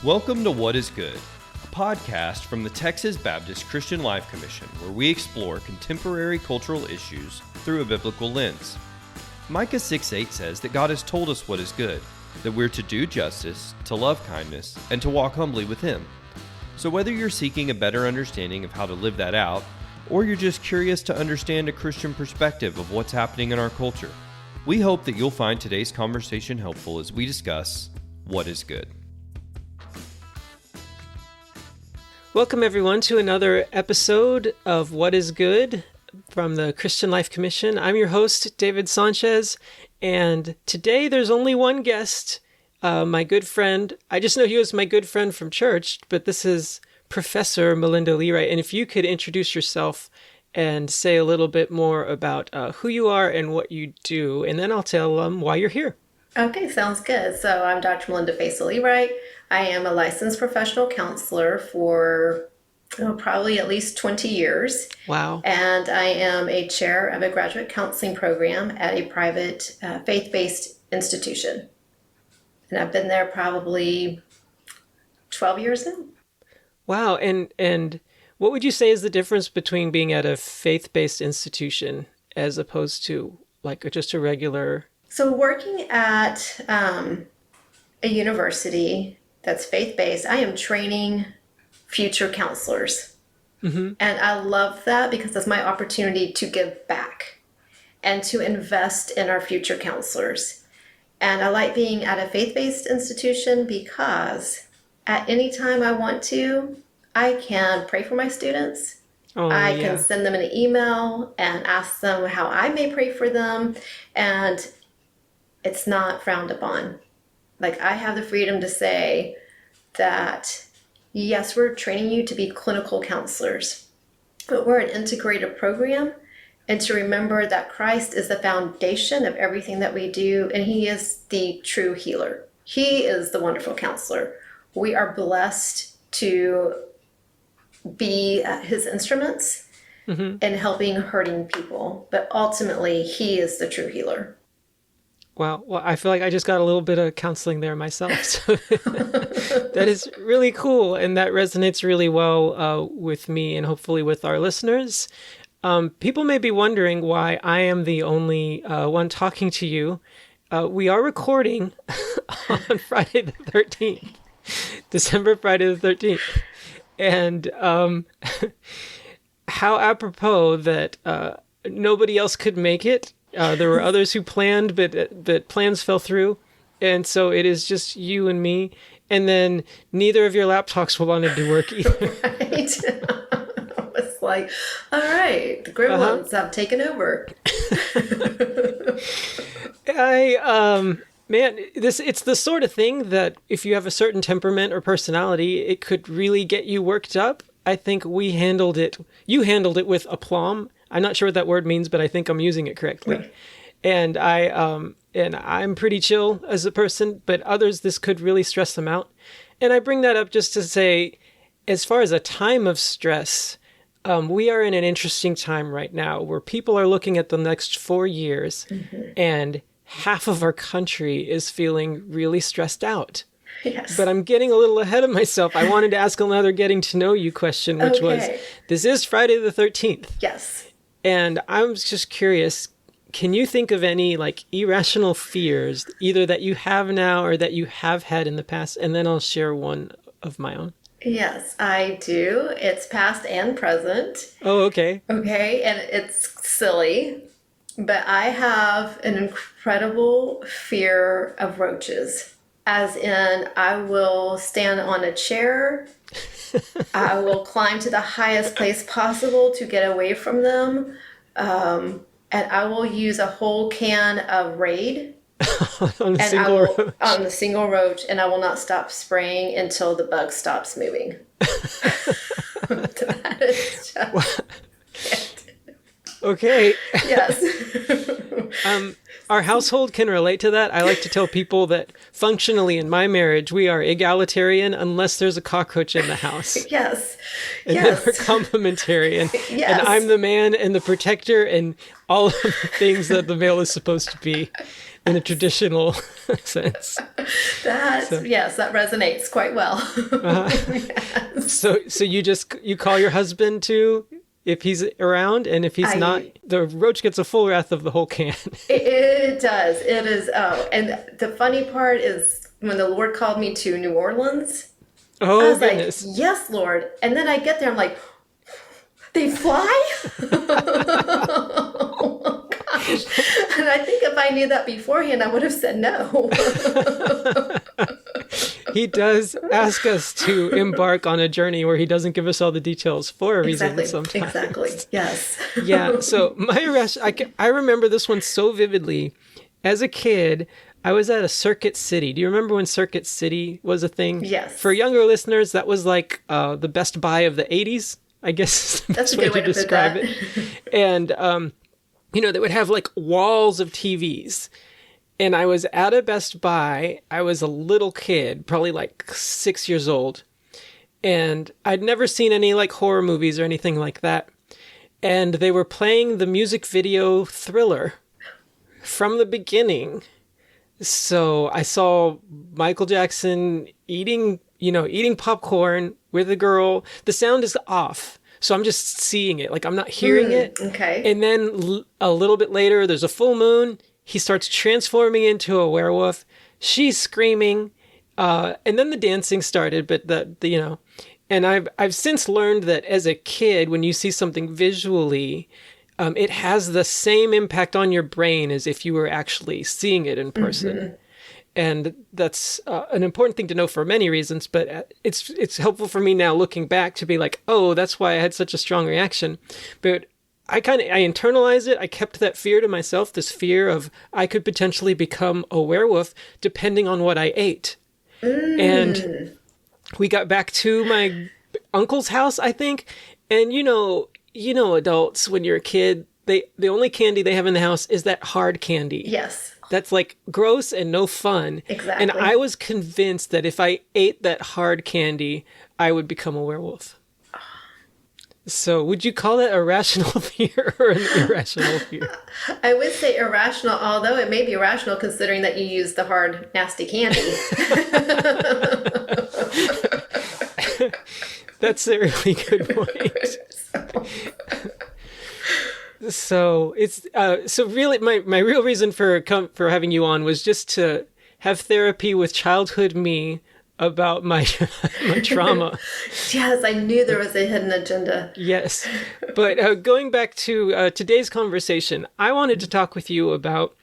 Welcome to What is Good, a podcast from the Texas Baptist Christian Life Commission, where we explore contemporary cultural issues through a biblical lens. Micah 6:8 says that God has told us what is good, that we're to do justice, to love kindness, and to walk humbly with Him. So whether you're seeking a better understanding of how to live that out, or you're just curious to understand a Christian perspective of what's happening in our culture, we hope that you'll find today's conversation helpful as we discuss what is good. Welcome, everyone, to another episode of What is Good from the Christian Life Commission. I'm your host, David Sanchez, and today there's only one guest, my good friend. I just know he was my good friend from church, but this is Professor Malinda Leewright. And if you could introduce yourself and say a little bit more about who you are and what you do, and then I'll tell them why you're here. Okay, sounds good. So I'm Dr. Malinda Fasol-Leewright. I am a licensed professional counselor for probably at least 20 years. Wow. And I am a chair of a graduate counseling program at a private faith-based institution. And I've been there probably 12 years now. Wow. And what would you say is the difference between being at a faith-based institution as opposed to like just a regular... So working at a university that's faith-based, I am training future counselors. Mm-hmm. And I love that because that's my opportunity to give back and to invest in our future counselors. And I like being at a faith-based institution because at any time I want to, I can pray for my students. I can send them an email and ask them how I may pray for them. And it's not frowned upon. Like, I have the freedom to say that, yes, we're training you to be clinical counselors, but we're an integrated program, and to remember that Christ is the foundation of everything that we do, and He is the true healer. He is the wonderful counselor. We are blessed to be His instruments in helping hurting people, but ultimately, He is the true healer. Wow. Well, I feel like I just got a little bit of counseling there myself. So that is really cool. And that resonates really well with me and hopefully with our listeners. People may be wondering why I am the only one talking to you. We are recording on Friday the 13th, December Friday the 13th. And how apropos that nobody else could make it. There were others who planned, but plans fell through. And so it is just you and me. And then neither of your laptops wanted to work either. Right. I was like, all right, the gremlins have taken over. It's the sort of thing that if you have a certain temperament or personality, it could really get you worked up. I think you handled it with aplomb. I'm not sure what that word means, but I think I'm using it correctly. Right. And I'm pretty chill as a person, but others, this could really stress them out. And I bring that up just to say, as far as a time of stress, we are in an interesting time right now where people are looking at the next 4 years and half of our country is feeling really stressed out. Yes. But I'm getting a little ahead of myself. I wanted to ask another getting to know you question, which was, this is Friday the 13th. Yes. And I was just curious, can you think of any like irrational fears, either that you have now or that you have had in the past? And then I'll share one of my own. Yes, I do. It's past and present. Oh, okay. Okay, and it's silly, but I have an incredible fear of roaches. As in, I will stand on a chair, I will climb to the highest place possible to get away from them, and I will use a whole can of Raid on the single roach, and I will not stop spraying until the bug stops moving. That is just Okay. Yes. Our household can relate to that. I like to tell people that functionally in my marriage, we are egalitarian unless there's a cockroach in the house. Yes. And then we're complementarian. Yes. And I'm the man and the protector and all of the things that the male is supposed to be in a traditional sense. Yes, that resonates quite well. Yes. So you call your husband too if he's around, and if he's not, the roach gets a full wrath of the whole can. It does. It is. Oh, and the funny part is when the Lord called me to New Orleans. Oh, I was goodness. like, yes, Lord. And then I get there, I'm like, they fly? Oh, gosh. And I think if I knew that beforehand, I would have said no. He does ask us to embark on a journey where he doesn't give us all the details for a reason sometimes. Exactly. Yes. Yeah. So I remember this one so vividly. As a kid, I was at a Circuit City. Do you remember when Circuit City was a thing? Yes. For younger listeners, that was like the Best Buy of the 80s, I guess is the best way to describe it. And, they would have like walls of TVs. And I was at a Best Buy. I was a little kid, probably like 6 years old. And I'd never seen any like horror movies or anything like that. And they were playing the music video Thriller from the beginning. So I saw Michael Jackson eating popcorn with a girl. The sound is off. So I'm just seeing it. Like I'm not hearing it. Okay. And then a little bit later, there's a full moon. He starts transforming into a werewolf. She's screaming. And then the dancing started, but and I've since learned that as a kid, when you see something visually, it has the same impact on your brain as if you were actually seeing it in person. Mm-hmm. And that's an important thing to know for many reasons, but it's helpful for me now looking back to be like, oh, that's why I had such a strong reaction. But I internalized it. I kept that fear to myself, this fear of I could potentially become a werewolf depending on what I ate. And we got back to my uncle's house, I think. And adults, when you're a kid, the only candy they have in the house is that hard candy. Yes. That's like gross and no fun. Exactly. And I was convinced that if I ate that hard candy, I would become a werewolf. So would you call that a rational fear or an irrational fear? I would say irrational, although it may be rational considering that you use the hard, nasty candy. That's a really good point. So it's really my real reason for having you on was just to have therapy with childhood me about my trauma. Yes, I knew there was a hidden agenda. Yes. But going back to today's conversation, I wanted to talk with you about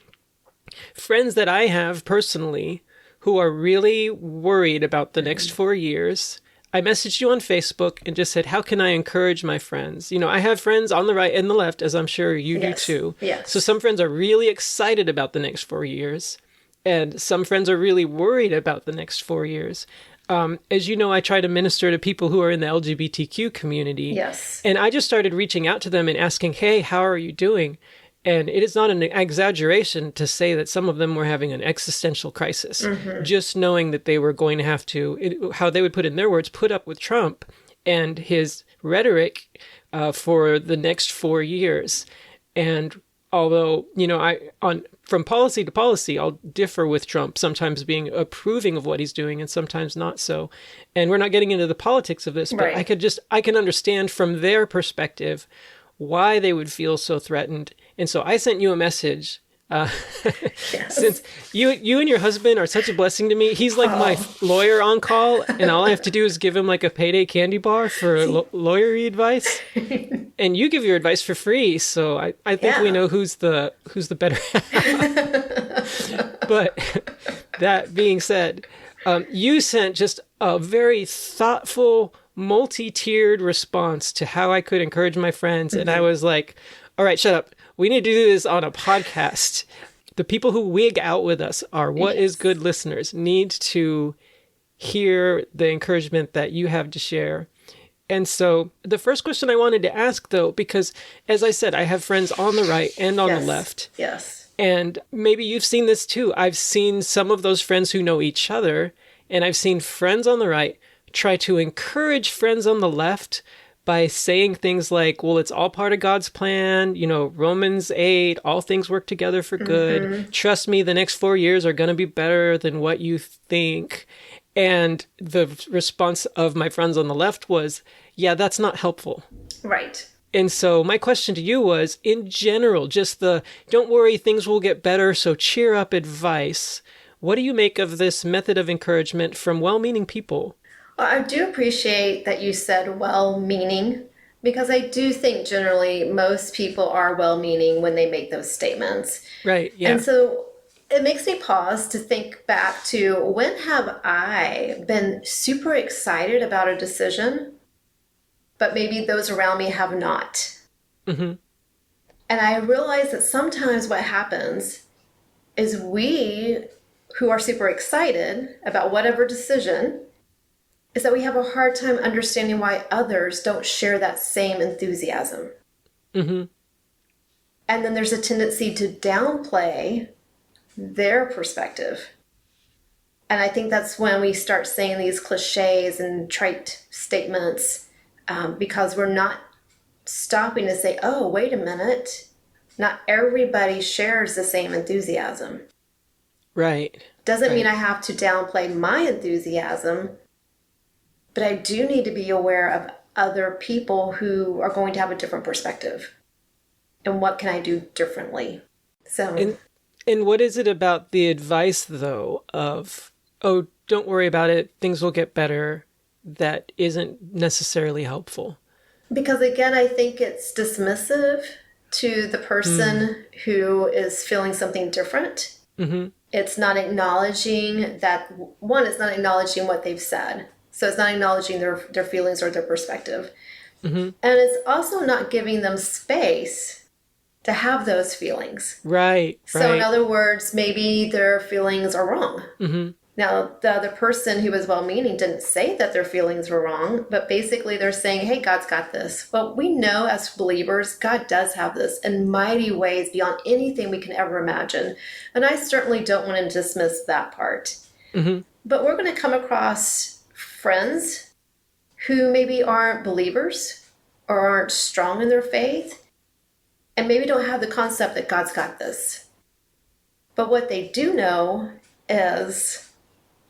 friends that I have personally who are really worried about the next 4 years. I messaged you on Facebook and just said, how can I encourage my friends? I have friends on the right and the left, as I'm sure you do too. Yes. So some friends are really excited about the next 4 years. And some friends are really worried about the next 4 years. As you know, I try to minister to people who are in the LGBTQ community. Yes. And I just started reaching out to them and asking, hey, how are you doing? And it is not an exaggeration to say that some of them were having an existential crisis. Mm-hmm. Just knowing that they were going to have to, how they would put in their words, put up with Trump and his rhetoric for the next 4 years. And although, from policy to policy, I'll differ with Trump, sometimes being approving of what he's doing and sometimes not so. And we're not getting into the politics of this, but right. I can understand from their perspective why they would feel so threatened. And so I sent you a message. Yes. Since you and your husband are such a blessing to me, he's like my lawyer on call, and all I have to do is give him like a payday candy bar for lawyer advice, and you give your advice for free. So I think we know who's the better half. But that being said, you sent just a very thoughtful, multi-tiered response to how I could encourage my friends, and I was like, all right, shut up. We need to do this on a podcast. The people who wig out with us are what is good listeners, need to hear the encouragement that you have to share. And so the first question I wanted to ask, though, because as I said, I have friends on the right and on the left. Yes. And maybe you've seen this too. I've seen some of those friends who know each other, and I've seen friends on the right try to encourage friends on the left by saying things like, well, it's all part of God's plan. You know, Romans 8, all things work together for good. Trust me, the next 4 years are going to be better than what you think. And the response of my friends on the left was, yeah, that's not helpful. Right. And so my question to you was, in general, just the don't worry, things will get better, so cheer up advice. What do you make of this method of encouragement from well-meaning people? Well, I do appreciate that you said well-meaning, because I do think generally most people are well-meaning when they make those statements. Right, yeah. And so it makes me pause to think back to, when have I been super excited about a decision, but maybe those around me have not? And I realize that sometimes what happens is we who are super excited about whatever decision is that we have a hard time understanding why others don't share that same enthusiasm. And then there's a tendency to downplay their perspective. And I think that's when we start saying these cliches and trite statements, because we're not stopping to say, oh, wait a minute, not everybody shares the same enthusiasm. Right. Doesn't mean I have to downplay my enthusiasm, but I do need to be aware of other people who are going to have a different perspective. And what can I do differently? So... And what is it about the advice, though, of, oh, don't worry about it, things will get better, that isn't necessarily helpful? Because, again, I think it's dismissive to the person who is feeling something different. It's not acknowledging that, one, it's not acknowledging what they've said. So it's not acknowledging their feelings or their perspective. And it's also not giving them space to have those feelings. Right. So in other words, maybe their feelings are wrong. Now, the other person who was well-meaning didn't say that their feelings were wrong, but basically they're saying, hey, God's got this. Well, we know as believers, God does have this in mighty ways beyond anything we can ever imagine. And I certainly don't want to dismiss that part. But we're going to come across friends who maybe aren't believers or aren't strong in their faith, and maybe don't have the concept that God's got this. But what they do know is,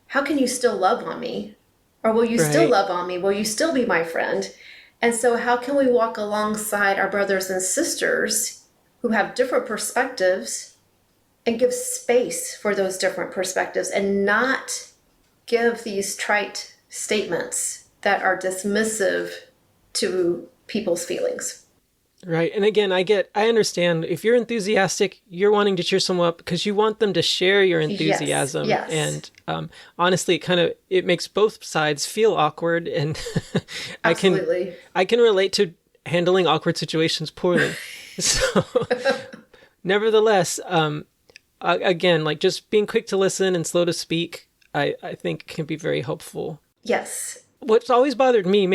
how can you still love on me? Or will you still love on me? Will you still be my friend? And so how can we walk alongside our brothers and sisters who have different perspectives and give space for those different perspectives and not give these trite statements that are dismissive to people's feelings? Right. And again, I understand if you're enthusiastic, you're wanting to cheer someone up because you want them to share your enthusiasm. Yes. And honestly, it makes both sides feel awkward. And I can relate to handling awkward situations poorly. So nevertheless, again, like just being quick to listen and slow to speak, I think can be very helpful. Yes. What's always bothered me,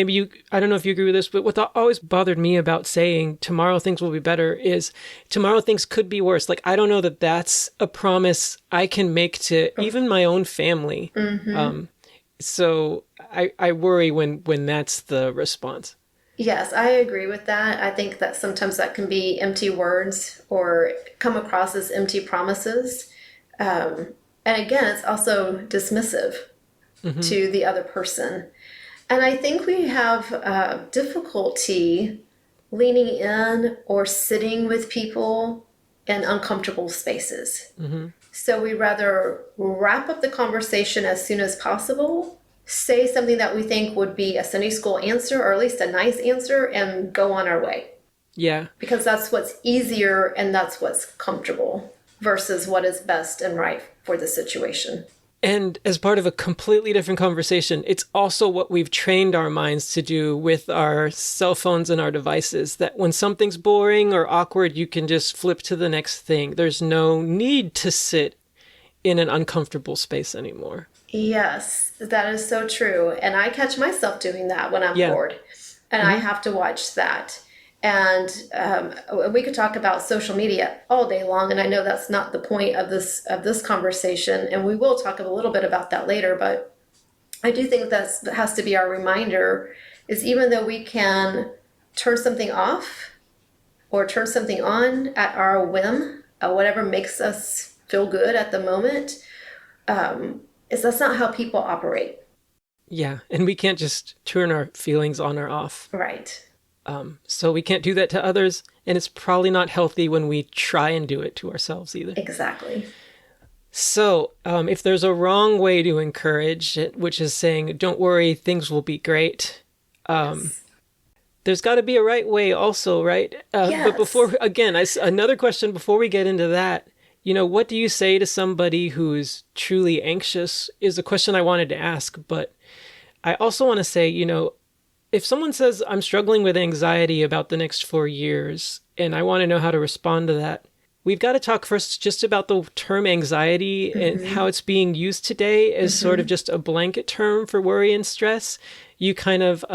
I don't know if you agree with this, but what always bothered me about saying tomorrow things will be better is tomorrow things could be worse. Like, I don't know that that's a promise I can make to even my own family. So I worry when that's the response. Yes, I agree with that. I think that sometimes that can be empty words or come across as empty promises. And again, it's also dismissive to the other person. And I think we have difficulty leaning in or sitting with people in uncomfortable spaces. So we rather wrap up the conversation as soon as possible, say something that we think would be a Sunday school answer or at least a nice answer, and go on our way. Yeah. Because that's what's easier and that's what's comfortable versus what is best and right for the situation. And as part of a completely different conversation, it's also what we've trained our minds to do with our cell phones and our devices, that when something's boring or awkward, you can just flip to the next thing. There's no need to sit in an uncomfortable space anymore. Yes, that is so true. And I catch myself doing that when I'm bored. and I have to watch that. And we could talk about social media all day long, and I know that's not the point of this conversation, and we will talk a little bit about that later. But I do think that has to be our reminder: is even though we can turn something off or turn something on at our whim, whatever makes us feel good at the moment, is that's not how people operate. Yeah, and we can't just turn our feelings on or off. Right. So we can't do that to others, and it's probably not healthy when we try and do it to ourselves either. Exactly. So if there's a wrong way to encourage it, which is saying, don't worry, things will be great, Yes. there's got to be a right way also, right? Yes. But before, again, another question before we get into that, what do you say to somebody who's truly anxious is a question I wanted to ask, but I also want to say, if someone says, I'm struggling with anxiety about the next 4 years, and I want to know how to respond to that, we've got to talk first just about the term anxiety and how it's being used today as sort of just a blanket term for worry and stress. You kind of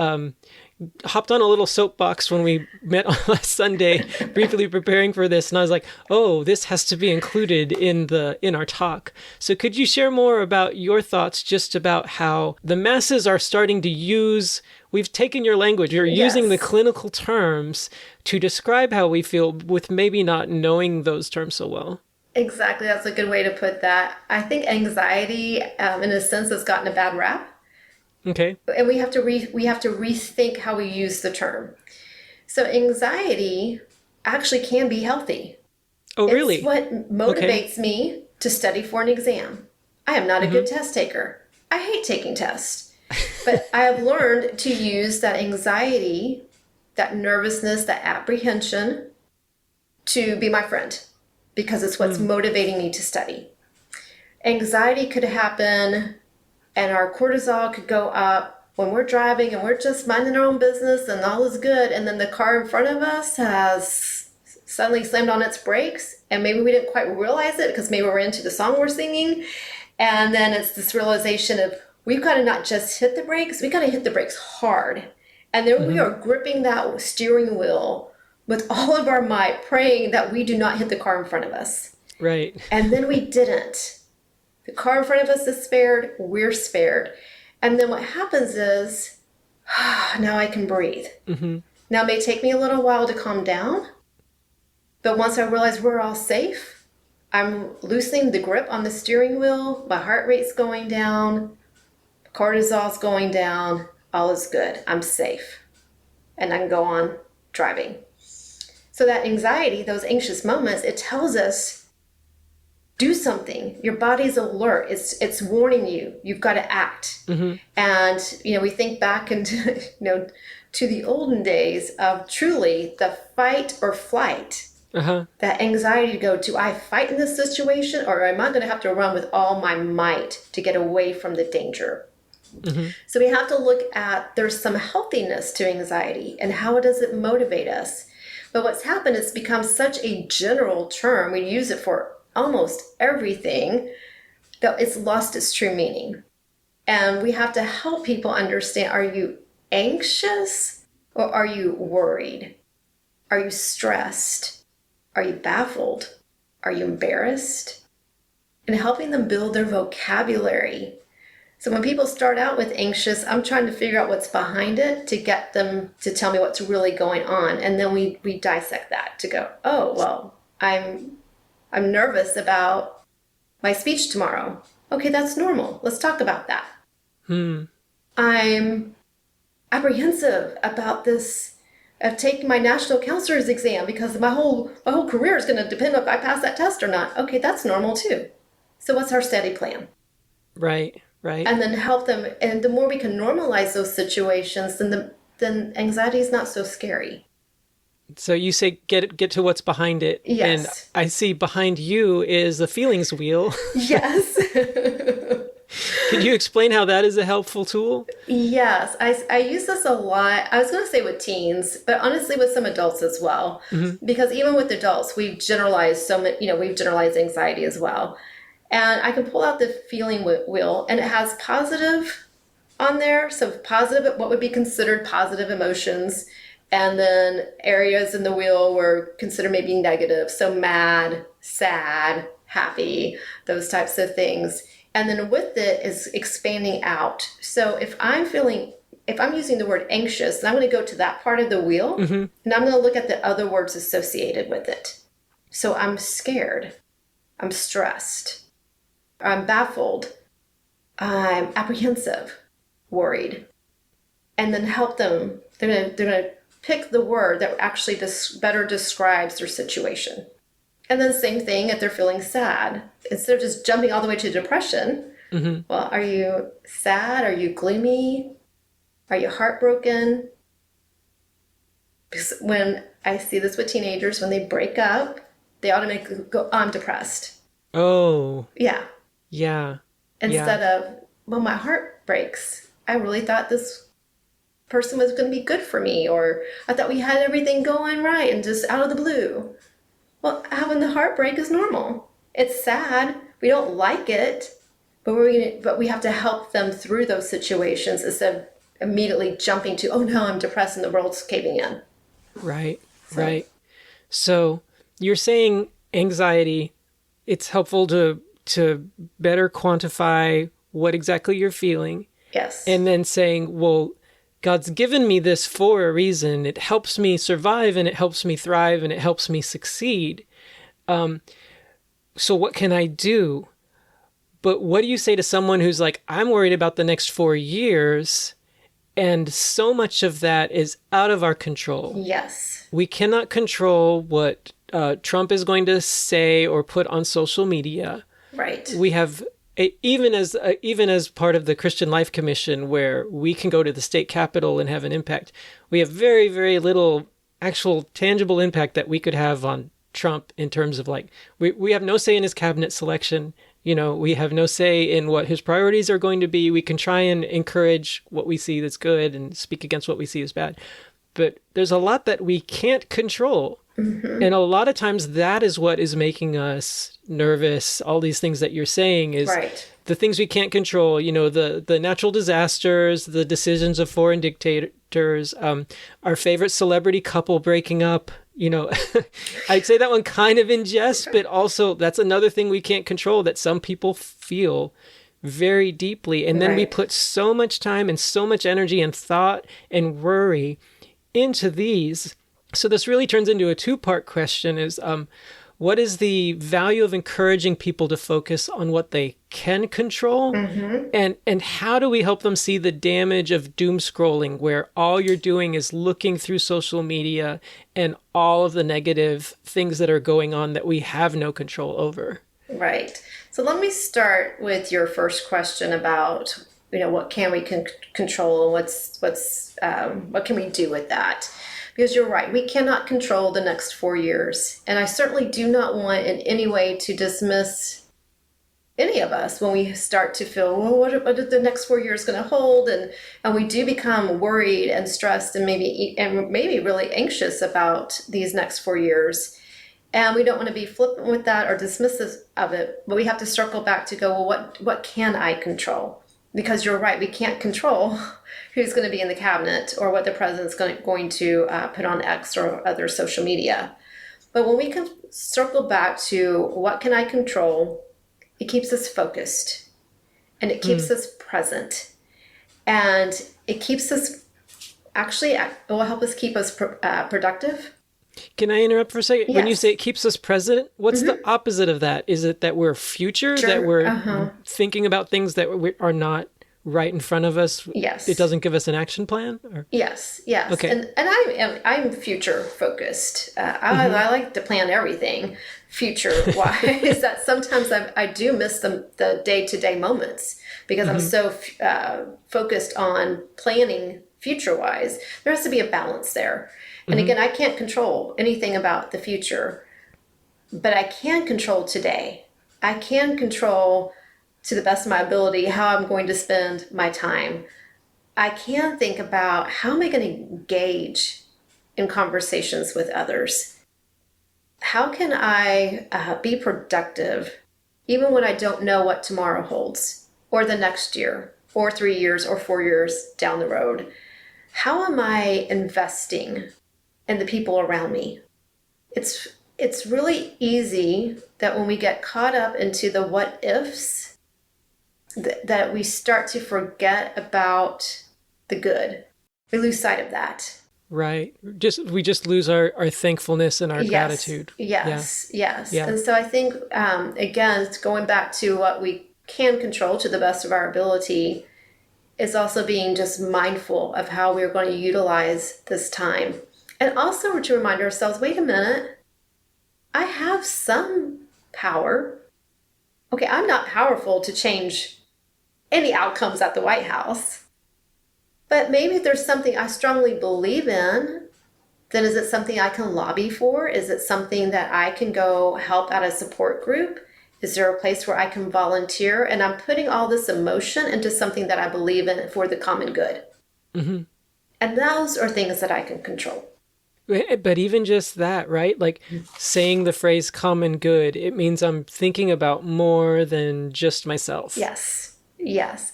hopped on a little soapbox when we met on last Sunday, briefly preparing for this, and I was like, "Oh, this has to be included in our talk." So, could you share more about your thoughts, just about how the masses are starting to use? We've taken your language. You're using the clinical terms to describe how we feel, with maybe not knowing those terms so well. Exactly. That's a good way to put that. I think anxiety, in a sense, has gotten a bad rap. Okay. And we have to rethink how we use the term. So anxiety actually can be healthy. Oh, really? It's what motivates me to study for an exam. I am not a good test taker. I hate taking tests. But I have learned to use that anxiety, that nervousness, that apprehension to be my friend, because it's what's motivating me to study. Anxiety could happen and our cortisol could go up when we're driving and we're just minding our own business and all is good. And then the car in front of us has suddenly slammed on its brakes, and maybe we didn't quite realize it because maybe we're into the song we're singing. And then it's this realization of we've got to not just hit the brakes, we got to hit the brakes hard. And then we are gripping that steering wheel with all of our might, praying that we do not hit the car in front of us. Right. And then we didn't. The car in front of us is spared, we're spared. And then what happens is, now I can breathe. Now it may take me a little while to calm down, but once I realize we're all safe, I'm loosening the grip on the steering wheel, my heart rate's going down, cortisol's going down, all is good, I'm safe. And I can go on driving. So that anxiety, those anxious moments, it tells us, do something. Your body's alert. It's warning you. You've got to act. And we think back into to the olden days of truly the fight or flight. That anxiety to go, do I fight in this situation, or am I going to have to run with all my might to get away from the danger? So we have to look at, there's some healthiness to anxiety and how does it motivate us. But what's happened is become such a general term. We use it for almost everything, that it's lost its true meaning. And we have to help people understand, are you anxious or are you worried? Are you stressed? Are you baffled? Are you embarrassed? And helping them build their vocabulary. So when people start out with anxious, I'm trying to figure out what's behind it to get them to tell me what's really going on. And then we dissect that to go, oh, well, I'm nervous about my speech tomorrow. Okay, that's normal. Let's talk about that. I'm apprehensive about this, of taking my national counselor's exam because my whole career is going to depend on if I pass that test or not. Okay, that's normal too. So what's our study plan? Right. And then help them. And the more we can normalize those situations, then anxiety is not so scary. So you say get to what's behind it. Yes. And I see behind you is the feelings wheel. Yes. Can you explain how that is a helpful tool? Yes. I use this a lot. I was going to say with teens, but honestly with some adults as well. Because even with adults, we've generalized we've generalized anxiety as well. And I can pull out the feeling wheel, and it has positive on there. So positive, what would be considered positive emotions, and then areas in the wheel were considered maybe negative. So mad, sad, happy, those types of things. And then with it is expanding out. So if I'm using the word anxious, then I'm going to go to that part of the wheel, and I'm going to look at the other words associated with it. So I'm scared, I'm stressed, I'm baffled, I'm apprehensive, worried. And then help them. They're going to pick the word that actually better describes their situation. And then same thing if they're feeling sad. Instead of just jumping all the way to depression, well, are you sad? Are you gloomy? Are you heartbroken? Because when I see this with teenagers, when they break up, they automatically go, oh, I'm depressed. Oh. Yeah. Yeah. Instead of, well, my heart breaks. I really thought this person was going to be good for me, or I thought we had everything going right, and just out of the blue. Well, having the heartbreak is normal. It's sad. We don't like it, but we have to help them through those situations instead of immediately jumping to, oh no, I'm depressed and the world's caving in. Right. Right. So you're saying anxiety, it's helpful to better quantify what exactly you're feeling. Yes. And then saying, well, God's given me this for a reason. It helps me survive, and it helps me thrive, and it helps me succeed. So what can I do? But what do you say to someone who's like, I'm worried about the next 4 years, and so much of that is out of our control? Yes. We cannot control what Trump is going to say or put on social media. Right. We have, even as part of the Christian Life Commission, where we can go to the state capitol and have an impact, we have very, very little actual tangible impact that we could have on Trump in terms of like, we have no say in his cabinet selection. You know, we have no say in what his priorities are going to be. We can try and encourage what we see that's good and speak against what we see as bad. But there's a lot that we can't control. And a lot of times that is what is making us nervous. All these things that you're saying is the things we can't control, you know, the natural disasters, the decisions of foreign dictators, our favorite celebrity couple breaking up. You know, I'd say that one kind of in jest, but also that's another thing we can't control that some people feel very deeply. And then we put so much time and so much energy and thought and worry into these. So this really turns into a two-part question is, what is the value of encouraging people to focus on what they can control? And how do we help them see the damage of doom scrolling, where all you're doing is looking through social media and all of the negative things that are going on that we have no control over? Right. So let me start with your first question about, you know, what can we control and what can we do with that? Because you're right, we cannot control the next 4 years. And I certainly do not want in any way to dismiss any of us when we start to feel, well, what are the next 4 years going to hold? And we do become worried and stressed and maybe really anxious about these next 4 years. And we don't want to be flippant with that or dismissive of it. But we have to circle back to go, well, what can I control? Because you're right, we can't control who's going to be in the cabinet or what the president's going to put on X or other social media. But when we can circle back to what can I control, it keeps us focused and it keeps us present. And it keeps us, actually, it will help us keep us productive. Can I interrupt for a second? Yes. When you say it keeps us present, what's the opposite of that? Is it that we're future, that we're thinking about things that are not right in front of us? Yes. It doesn't give us an action plan? Or? Yes. Okay. And I'm future focused. I like to plan everything future-wise. That sometimes I do miss the day-to-day moments because I'm so focused on planning future-wise. There has to be a balance there. And again, I can't control anything about the future, but I can control today. I can control, to the best of my ability, how I'm going to spend my time. I can think about how am I going to engage in conversations with others? How can I be productive even when I don't know what tomorrow holds or the next year or 3 years or 4 years down the road? How am I investing in the people around me? It's really easy that when we get caught up into the what ifs, that we start to forget about the good. We lose sight of that. Right. We just lose our thankfulness and our gratitude. Yes. Yeah. And so I think, again, it's going back to what we can control to the best of our ability is also being just mindful of how we're going to utilize this time. And also to remind ourselves, wait a minute, I have some power. Okay, I'm not powerful to change any outcomes at the White House. But maybe there's something I strongly believe in, then is it something I can lobby for? Is it something that I can go help at a support group? Is there a place where I can volunteer? And I'm putting all this emotion into something that I believe in for the common good. Mm-hmm. And those are things that I can control. But even just that, right? Like saying the phrase common good, it means I'm thinking about more than just myself. Yes.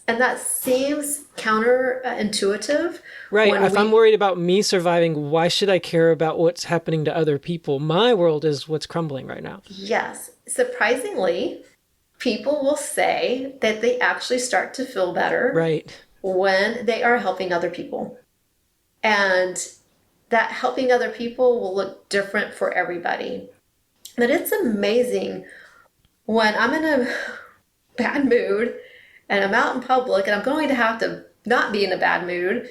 And that seems counterintuitive. Right. If I'm worried about me surviving, why should I care about what's happening to other people? My world is what's crumbling right now. Yes. Surprisingly, people will say that they actually start to feel better when they are helping other people. And that helping other people will look different for everybody. But it's amazing when I'm in a bad mood and I'm out in public and I'm going to have to not be in a bad mood,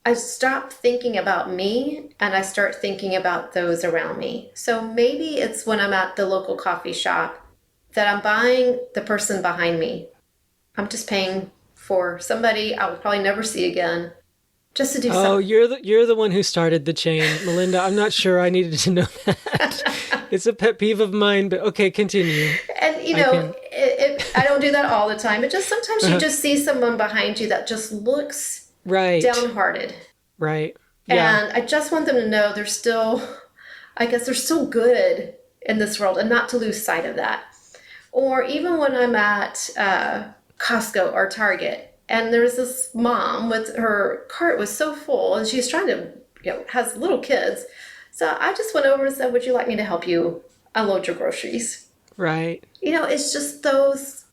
I stop thinking about me and I start thinking about those around me. So maybe it's when I'm at the local coffee shop that I'm buying the person behind me. I'm just paying for somebody I will probably never see again just to do something. Oh, you're the one who started the chain, Malinda. I'm not sure I needed to know that. It's a pet peeve of mine, but okay, continue. And I don't do that all the time, but just sometimes you just see someone behind you that just looks downhearted. Right. Yeah. And I just want them to know they're still good in this world and not to lose sight of that. Or even when I'm at Costco or Target and there's this mom with her cart was so full and she's trying to, has little kids. So I just went over and said, would you like me to help you unload your groceries? Right. It's just those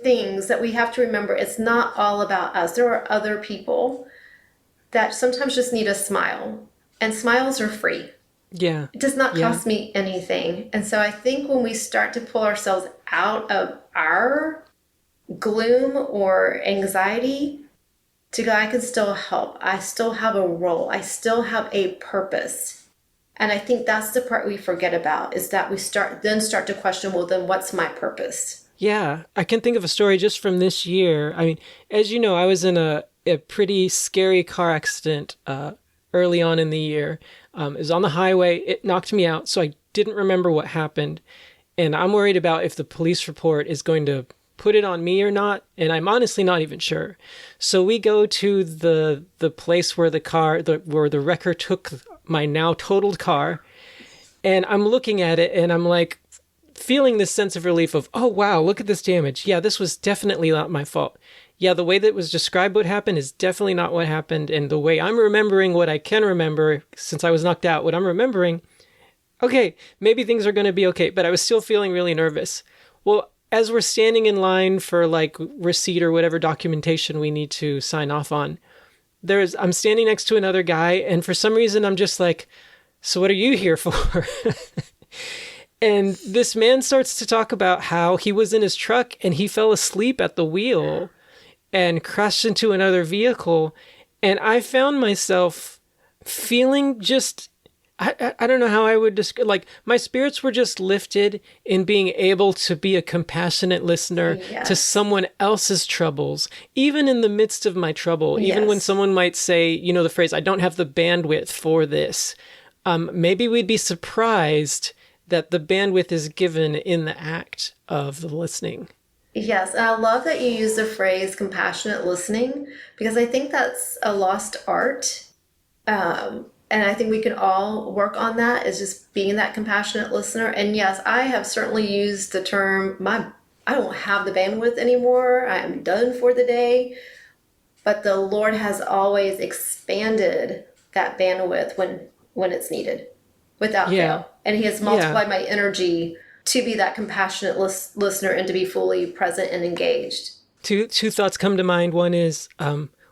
things that we have to remember. It's not all about us. There are other people that sometimes just need a smile. And smiles are free. Yeah. It does not cost me anything. And so I think when we start to pull ourselves out of our gloom or anxiety to go, I can still help. I still have a role. I still have a purpose. And I think that's the part we forget about is that we start to question, well, then what's my purpose? Yeah. I can think of a story just from this year. I mean, as you know, I was in a pretty scary car accident early on in the year. It was on the highway. It knocked me out, so I didn't remember what happened. And I'm worried about if the police report is going to put it on me or not, and I'm honestly not even sure. So we go to the place where where the wrecker took my now totaled car, and I'm looking at it, and I'm like feeling this sense of relief of, oh wow, look at this damage. Yeah, this was definitely not my fault. Yeah, the way that was described what happened is definitely not what happened. And the way I'm remembering what I can remember, since I was knocked out, what I'm remembering, okay, maybe things are going to be okay. But I was still feeling really nervous. Well, as we're standing in line for like receipt or whatever documentation we need to sign off on, I'm standing next to another guy. And for some reason, I'm just like, so what are you here for? And this man starts to talk about how he was in his truck and he fell asleep at the wheel and crashed into another vehicle. And I found myself feeling just, I don't know how I would describe, like my spirits were just lifted in being able to be a compassionate listener to someone else's troubles, even in the midst of my trouble, even when someone might say, the phrase, I don't have the bandwidth for this. Maybe we'd be surprised that the bandwidth is given in the act of the listening. Yes, and I love that you use the phrase compassionate listening because I think that's a lost art. And I think we can all work on that, is just being that compassionate listener. And yes, I have certainly used the term, I don't have the bandwidth anymore. I'm done for the day. but the Lord has always expanded that bandwidth when it's needed without fail. And he has multiplied my energy to be that compassionate listener and to be fully present and engaged. Two thoughts come to mind. One is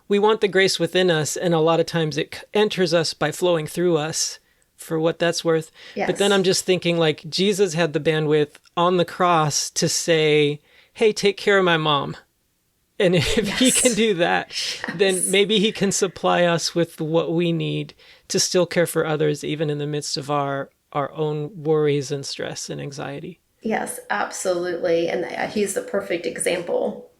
we want the grace within us, and a lot of times it enters us by flowing through us, for what that's worth. Yes. But then I'm just thinking, like, Jesus had the bandwidth on the cross to say, hey, take care of my mom. And if he can do that, then maybe he can supply us with what we need to still care for others, even in the midst of our own worries and stress and anxiety. Yes, absolutely. And he's the perfect example.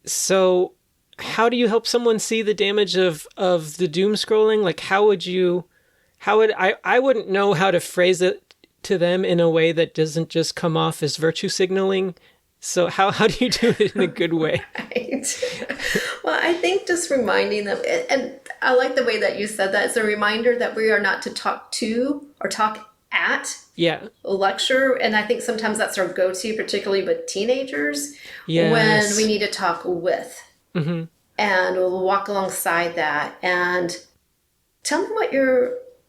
So how do you help someone see the damage of the doom scrolling? Like, I wouldn't know how to phrase it to them in a way that doesn't just come off as virtue signaling. So how do you do it in a good way? Right. Well, I think just reminding them, and I like the way that you said that. It's a reminder that we are not to talk to or talk at. Yeah. Lecture. And I think sometimes that's our go-to, particularly with teenagers, yes. when we need to talk with. Mm-hmm. And we'll walk alongside that and tell me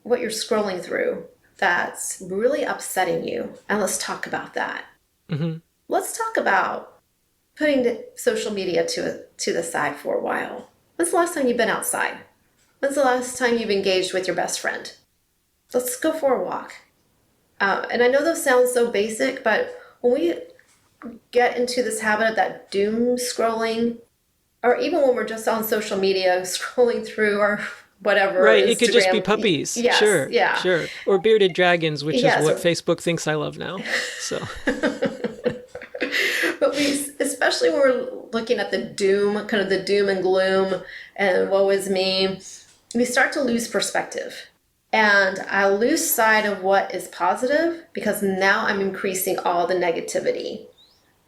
what you're scrolling through that's really upsetting you. And let's talk about that. Mm-hmm. Let's talk about putting the social media to the side for a while. When's the last time you've been outside? When's the last time you've engaged with your best friend? Let's go for a walk. And I know those sound so basic, but when we get into this habit of that doom scrolling, or even when we're just on social media scrolling through or whatever. Right, Instagram. It could just be puppies. Yes, sure, yeah. Sure. Or bearded dragons, which is what Facebook thinks I love now. So... But especially when we're looking at the doom, kind of the doom and gloom and woe is me, we start to lose perspective. And I lose sight of what is positive because now I'm increasing all the negativity.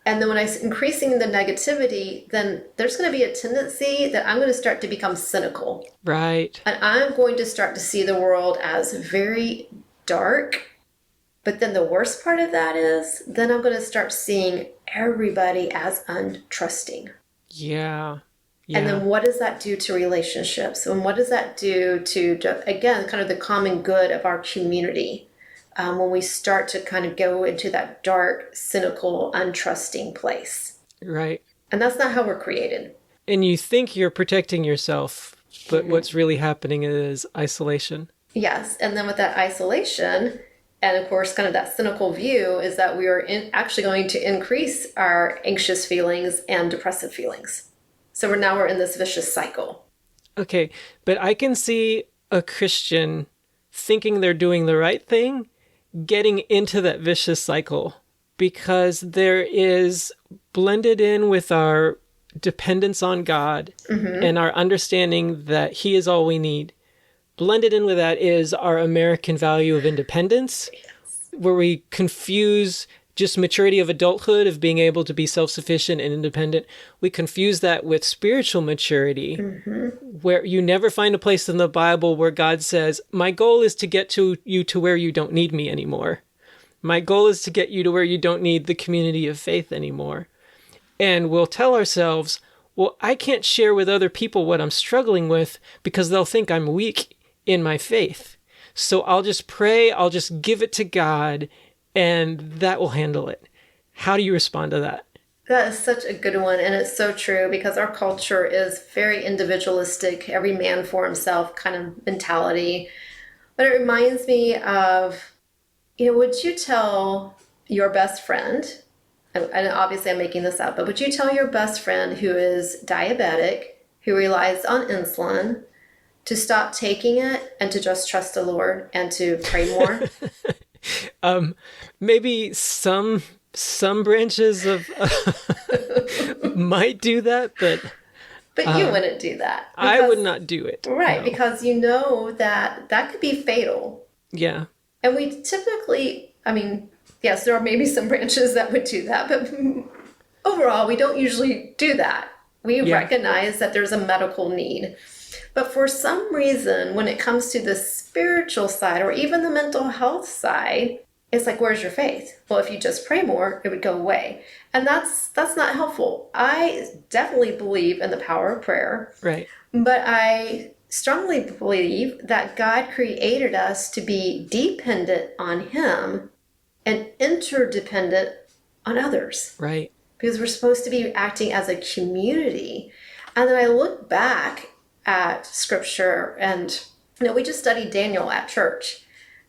And then when I'm increasing the negativity, then there's going to be a tendency that I'm going to start to become cynical. Right. And I'm going to start to see the world as very dark. But then the worst part of that is, then I'm going to start seeing everybody as untrusting. Yeah. And then what does that do to relationships? And what does that do to, again, kind of the common good of our community? When we start to kind of go into that dark, cynical, untrusting place. Right. And that's not how we're created. And you think you're protecting yourself, but what's really happening is isolation. Yes. And then with that isolation... And of course, kind of that cynical view is that we are actually going to increase our anxious feelings and depressive feelings. So we're in this vicious cycle. Okay, but I can see a Christian thinking they're doing the right thing, getting into that vicious cycle, because there is blended in with our dependence on God and our understanding that He is all we need. Blended in with that is our American value of independence, where we confuse just maturity of adulthood, of being able to be self-sufficient and independent. We confuse that with spiritual maturity, where you never find a place in the Bible where God says, my goal is to get you to where you don't need me anymore. My goal is to get you to where you don't need the community of faith anymore. And we'll tell ourselves, well, I can't share with other people what I'm struggling with because they'll think I'm weak in my faith. So I'll just pray, I'll just give it to God, and that will handle it. How do you respond to that? That is such a good one, and it's so true because our culture is very individualistic, every man for himself kind of mentality. But it reminds me of, would you tell your best friend, and obviously I'm making this up, but would you tell your best friend who is diabetic, who relies on insulin, to stop taking it and to just trust the Lord and to pray more? Maybe some branches of might do that, but you wouldn't do that. I would not do it. Right, no. because that could be fatal. Yeah. And we typically, yes, there are maybe some branches that would do that, but overall, we don't usually do that. We recognize that there's a medical need. But for some reason, when it comes to the spiritual side or even the mental health side, it's like, where's your faith? Well, if you just pray more, it would go away. And that's not helpful. I definitely believe in the power of prayer. Right. But I strongly believe that God created us to be dependent on him and interdependent on others. Right. Because we're supposed to be acting as a community. And then I look back at scripture, and we just studied Daniel at church.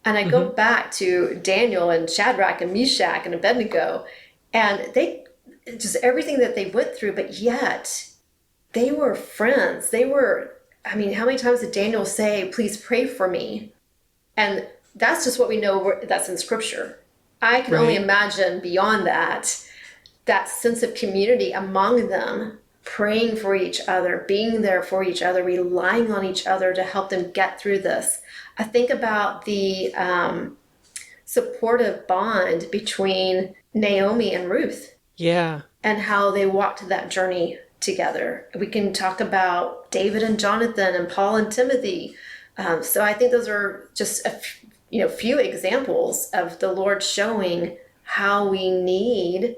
And I go back to Daniel and Shadrach and Meshach and Abednego, and they just everything that they went through, but yet they were friends. They were, how many times did Daniel say, please pray for me? And that's just what we know that's in scripture. I can only imagine beyond that sense of community among them, praying for each other, being there for each other, relying on each other to help them get through this. I think about the supportive bond between Naomi and Ruth. Yeah. And how they walked that journey together. We can talk about David and Jonathan and Paul and Timothy. So I think those are just few examples of the Lord showing how we need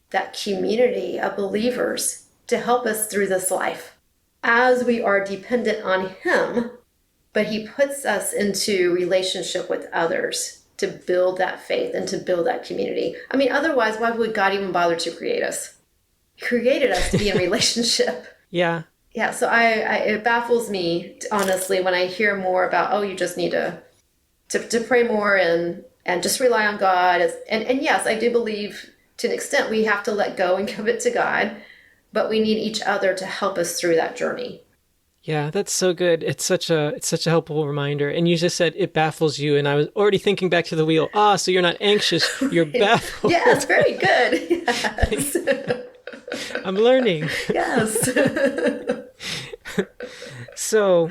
that community of believers to help us through this life as we are dependent on him, but he puts us into relationship with others to build that faith and to build that community. Otherwise, why would God even bother to create us? He created us to be in relationship. Yeah. Yeah, so it baffles me, honestly, when I hear more about, you just need to pray more and just rely on God. And yes, I do believe to an extent we have to let go and give it to God, but we need each other to help us through that journey. Yeah, that's so good. It's such a helpful reminder. And you just said it baffles you, and I was already thinking back to the wheel. So you're not anxious, you're baffled. Yes, very good. Yes. I'm learning. Yes. So,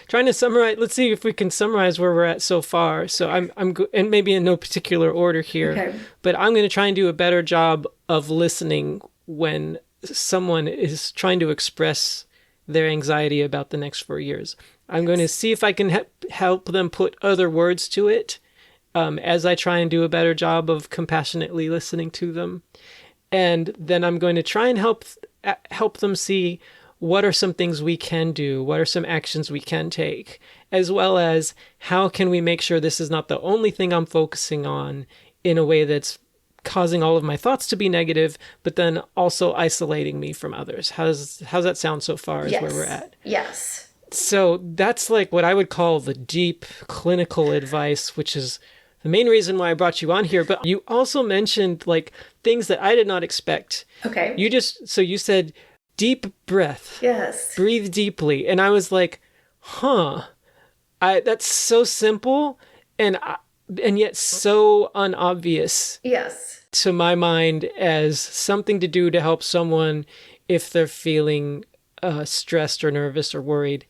trying to summarize. Let's see if we can summarize where we're at so far. So and maybe in no particular order here, okay. But I'm going to try and do a better job of listening when someone is trying to express their anxiety about the next 4 years. I'm going to see if I can help them put other words to it as I try and do a better job of compassionately listening to them. And then I'm going to try and help them see what are some things we can do, what are some actions we can take, as well as how can we make sure this is not the only thing I'm focusing on in a way that's causing all of my thoughts to be negative, but then also isolating me from others. How's that sound so far is where we're at? Yes. So that's like what I would call the deep clinical advice, which is the main reason why I brought you on here. But you also mentioned like things that I did not expect. Okay. You said deep breath. Yes. Breathe deeply. And I was like, that's so simple and yet so unobvious. Yes. To my mind as something to do to help someone if they're feeling stressed or nervous or worried.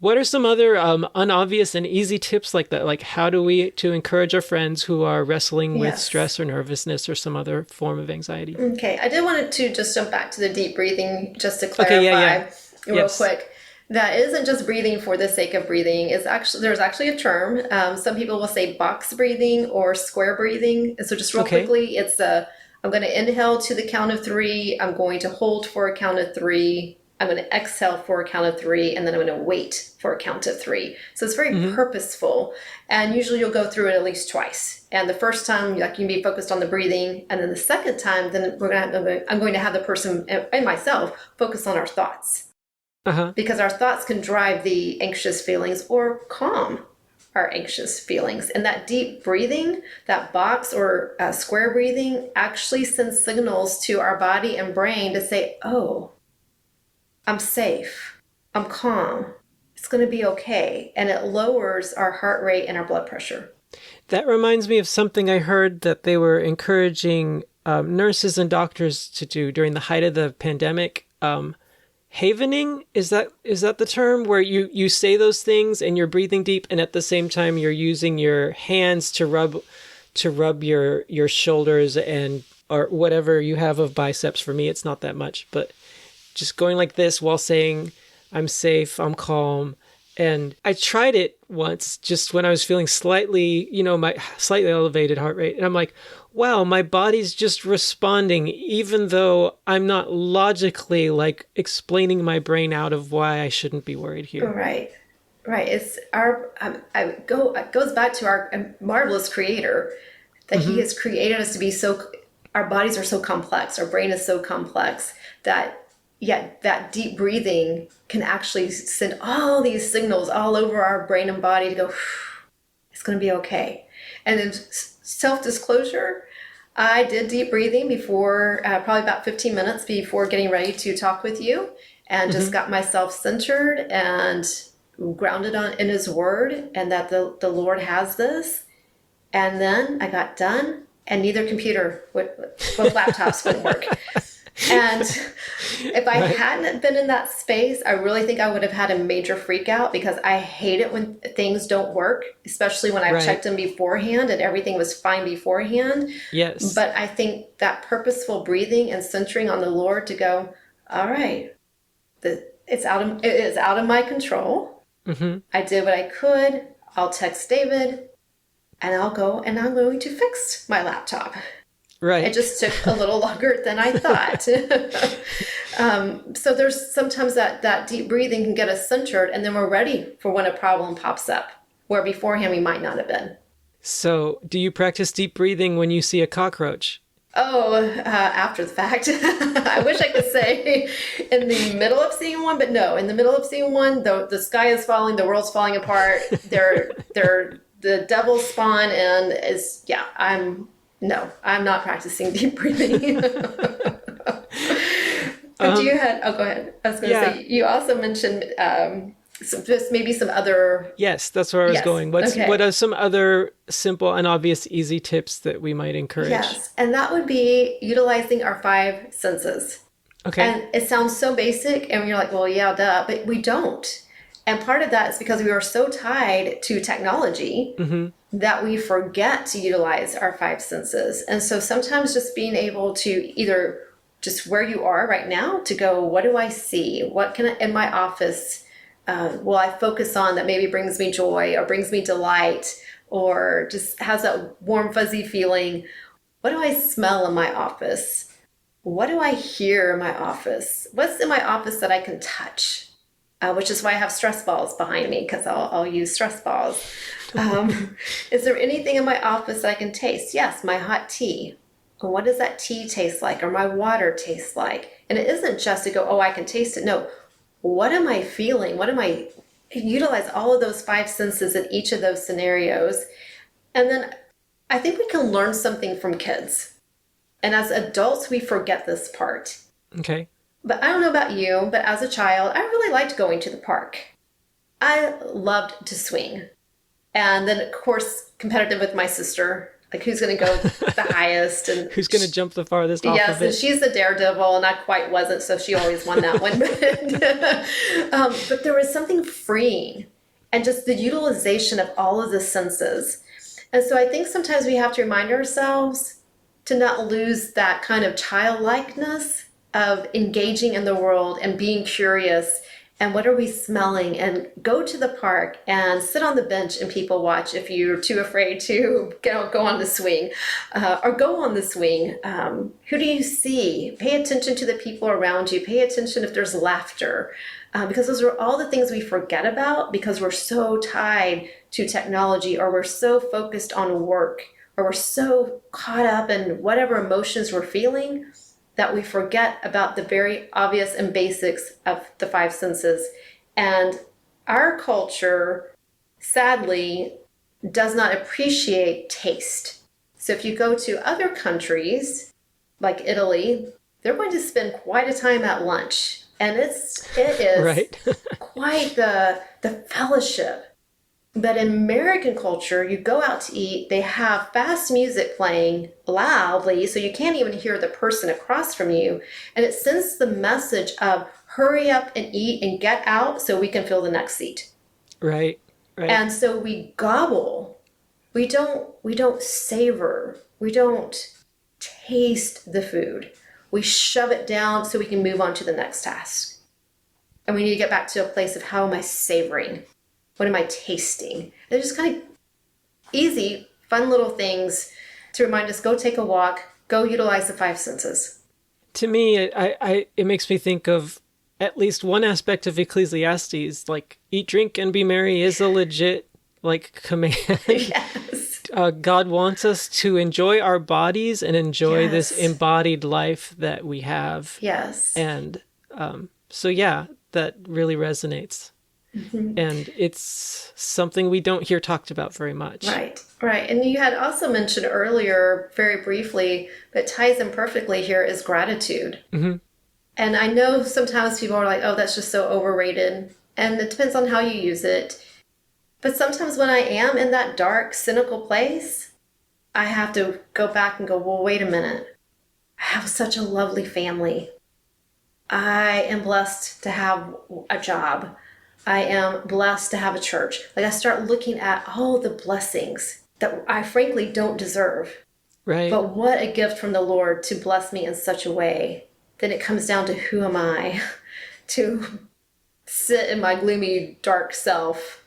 What are some other unobvious and easy tips like that? Like how do we to encourage our friends who are wrestling with stress or nervousness or some other form of anxiety? Okay. I did want to just jump back to the deep breathing just to clarify real quick. That isn't just breathing for the sake of breathing. There's actually a term. Some people will say box breathing or square breathing. And so just real quickly, it's I'm going to inhale to the count of 3. I'm going to hold for a count of 3. I'm going to exhale for a count of 3, and then I'm going to wait for a count of 3. So it's very purposeful. And usually you'll go through it at least twice. And the first time, you can be focused on the breathing. And then the second time, then I'm going to have the person and myself focus on our thoughts. Because our thoughts can drive the anxious feelings or calm our anxious feelings. And that deep breathing, that box or square breathing actually sends signals to our body and brain to say, I'm safe, I'm calm, it's going to be okay. And it lowers our heart rate and our blood pressure. That reminds me of something I heard that they were encouraging nurses and doctors to do during the height of the pandemic. Havening, is that the term where you say those things and you're breathing deep and at the same time you're using your hands to rub your shoulders and or whatever you have of biceps. For me, it's not that much, but just going like this while saying I'm safe, I'm calm, And I tried it once just when I was feeling slightly, my slightly elevated heart rate. And I'm like, wow, my body's just responding, even though I'm not logically like explaining my brain out of why I shouldn't be worried here. Right. Right. It's it goes back to our marvelous creator that he has created us to be our bodies are so complex. Our brain is so complex that yet that deep breathing can actually send all these signals all over our brain and body to go, it's going to be okay. And then self-disclosure, I did deep breathing before, probably about 15 minutes before getting ready to talk with you, and just got myself centered and grounded in his word, and that the Lord has this. And then I got done, and neither computer, both laptops wouldn't work. And if I hadn't been in that space, I really think I would have had a major freak out, because I hate it when things don't work, especially when I've checked them beforehand and everything was fine beforehand. Yes. But I think that purposeful breathing and centering on the Lord to go, all right, it is out of my control. I did what I could. I'll text David and I'll go and I'm going to fix my laptop. Right. It just took a little longer than I thought. So there's sometimes that deep breathing can get us centered, and then we're ready for when a problem pops up, where beforehand we might not have been. So do you practice deep breathing when you see a cockroach? Oh, after the fact. I wish I could say in the middle of seeing one, but no, in the middle of seeing one, the sky is falling, the world's falling apart. They're the devil's spawn, and I'm not practicing deep breathing. But go ahead. I was going to say, you also mentioned just maybe some other... Yes, that's where I was going. What are some other simple and obvious easy tips that we might encourage? Yes, and that would be utilizing our 5 senses. Okay. And it sounds so basic, and you're like, well, yeah, duh, but we don't. And part of that is because we are so tied to technology that we forget to utilize our 5 senses. And so sometimes just being able to either just where you are right now to go, what do I see? What can I, in my office, will I focus on that maybe brings me joy or brings me delight or just has that warm, fuzzy feeling? What do I smell in my office? What do I hear in my office? What's in my office that I can touch? Which is why I have stress balls behind me, because I'll use stress balls. Is there anything in my office that I can taste? Yes, my hot tea. And what does that tea taste like? Or my water taste like? And it isn't just to go, oh, I can taste it. No, what am I feeling? Utilize all of those 5 senses in each of those scenarios. And then I think we can learn something from kids. And as adults, we forget this part. Okay. But I don't know about you, but as a child, I really liked going to the park. I loved to swing. And then, of course, competitive with my sister, like who's going to go the highest. And who's going to jump the farthest off of it. Yes, and she's the daredevil, and I quite wasn't, so she always won that one. But there was something freeing, and just the utilization of all of the senses. And so I think sometimes we have to remind ourselves to not lose that kind of childlikeness of engaging in the world and being curious and what are we smelling, and go to the park and sit on the bench and people watch if you're too afraid to go on the swing or go on the swing. Who do you see? Pay attention to the people around you. Pay attention if there's laughter, because those are all the things we forget about because we're so tied to technology, or we're so focused on work, or we're so caught up in whatever emotions we're feeling that we forget about the very obvious and basics of the 5 senses. And our culture, sadly, does not appreciate taste. So if you go to other countries, like Italy, they're going to spend quite a time at lunch. And it is right. quite the fellowship. But in American culture, you go out to eat, they have fast music playing loudly, so you can't even hear the person across from you. And it sends the message of hurry up and eat and get out so we can fill the next seat. Right. And so we gobble. We don't savor. We don't taste the food. We shove it down so we can move on to the next task. And we need to get back to a place of how am I savoring? What am I tasting? They're just kind of easy, fun little things to remind us, go take a walk, go utilize the five senses. To me, it makes me think of at least one aspect of Ecclesiastes, like eat, drink, and be merry is a legit command. Yes. God wants us to enjoy our bodies and enjoy this Yes. embodied life that we have. Yes. And so, yeah, that really resonates. Mm-hmm. And it's something we don't hear talked about very much. Right, right. And you had also mentioned earlier, very briefly, but ties in perfectly here, is gratitude. Mm-hmm. And I know sometimes people are like, oh, that's just so overrated. And it depends on how you use it. But sometimes when I am in that dark, cynical place, I have to go back and go, well, wait a minute. I have such a lovely family. I am blessed to have a job. I am blessed to have a church. Like, I start looking at all the blessings that I frankly don't deserve. Right. But what a gift from the Lord to bless me in such a way. Then it comes down to, who am I to sit in my gloomy, dark self?